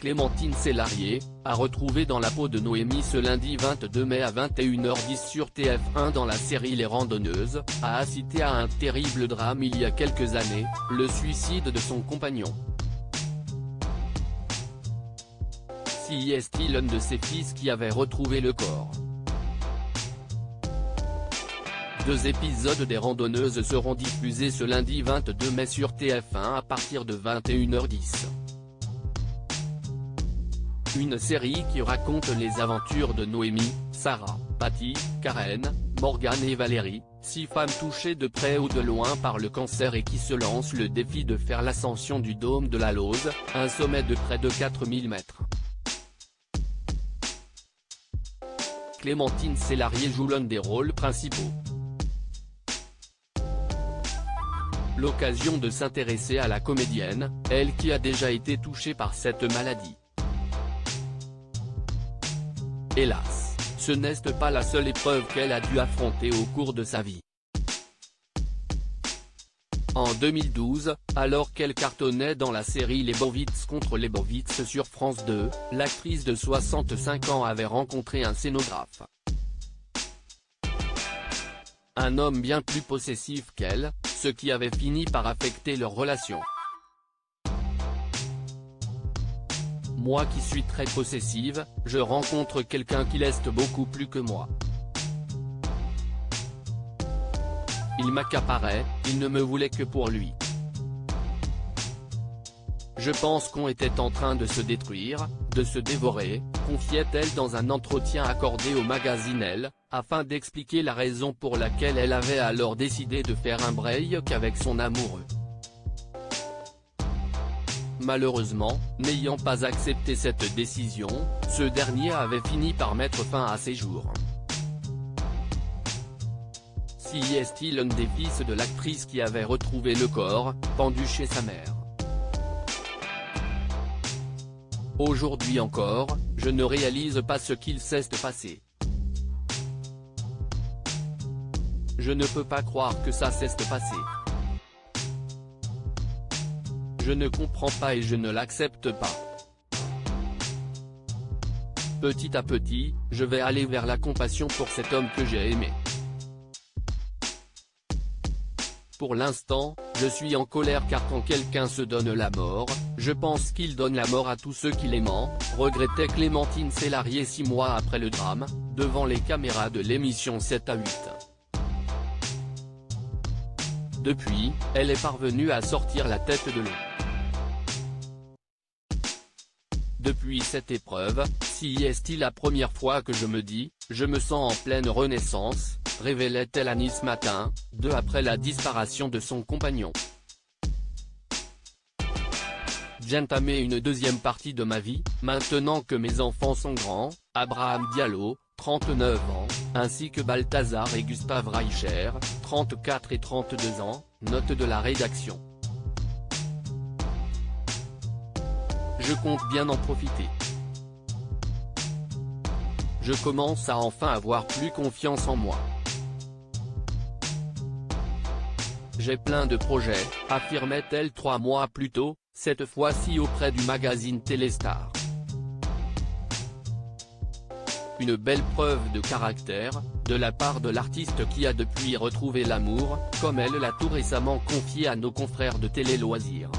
Clémentine Célarié, a retrouvé dans la peau de Noémie ce lundi 22 mai à 21h10 sur TF1 dans la série Les Randonneuses, a assisté à un terrible drame il y a quelques années, le suicide de son compagnon. Si est-il l'un de ses fils qui avait retrouvé le corps. 2 épisodes des Randonneuses seront diffusés ce lundi 22 mai sur TF1 à partir de 21h10. Une série qui raconte les aventures de Noémie, Sarah, Patty, Karen, Morgane et Valérie, 6 femmes touchées de près ou de loin par le cancer et qui se lancent le défi de faire l'ascension du dôme de la Lose, un sommet de près de 4000 mètres. Clémentine Célarié joue l'un des rôles principaux. L'occasion de s'intéresser à la comédienne, elle qui a déjà été touchée par cette maladie. Hélas, ce n'est pas la seule épreuve qu'elle a dû affronter au cours de sa vie. En 2012, alors qu'elle cartonnait dans la série Lebowitz contre Lebowitz sur France 2, l'actrice de 65 ans avait rencontré un scénographe. Un homme bien plus possessif qu'elle, ce qui avait fini par affecter leur relation. Moi qui suis très possessive, je rencontre quelqu'un qui l'est beaucoup plus que moi. Il m'accaparait, il ne me voulait que pour lui. Je pense qu'on était en train de se détruire, de se dévorer, confiait-elle dans un entretien accordé au magazine Elle, afin d'expliquer la raison pour laquelle elle avait alors décidé de faire un break avec son amoureux. Malheureusement, n'ayant pas accepté cette décision, ce dernier avait fini par mettre fin à ses jours. Si est-il l'un des fils de l'actrice qui avait retrouvé le corps, pendu chez sa mère. Aujourd'hui encore, je ne réalise pas ce qu'il s'est passé. Je ne peux pas croire que ça s'est passé. Je ne comprends pas et je ne l'accepte pas. Petit à petit, je vais aller vers la compassion pour cet homme que j'ai aimé. Pour l'instant, je suis en colère car quand quelqu'un se donne la mort, je pense qu'il donne la mort à tous ceux qui l'aiment, regrettait Clémentine Célarié 6 mois après le drame, devant les caméras de l'émission 7 à 8. Depuis, elle est parvenue à sortir la tête de l'eau. Depuis cette épreuve, si est-il la première fois que je me dis, je me sens en pleine renaissance, révélait-elle à Nice Matin, 2 après la disparition de son compagnon. J'entame une deuxième partie de ma vie, maintenant que mes enfants sont grands, Abraham Diallo, 39 ans, ainsi que Balthazar et Gustave Reicher, 34 et 32 ans, note de la rédaction. Je compte bien en profiter. Je commence à enfin avoir plus confiance en moi. J'ai plein de projets, affirmait-elle 3 mois plus tôt, cette fois-ci auprès du magazine Téléstar. Une belle preuve de caractère, de la part de l'artiste qui a depuis retrouvé l'amour, comme elle l'a tout récemment confié à nos confrères de Télé Loisirs.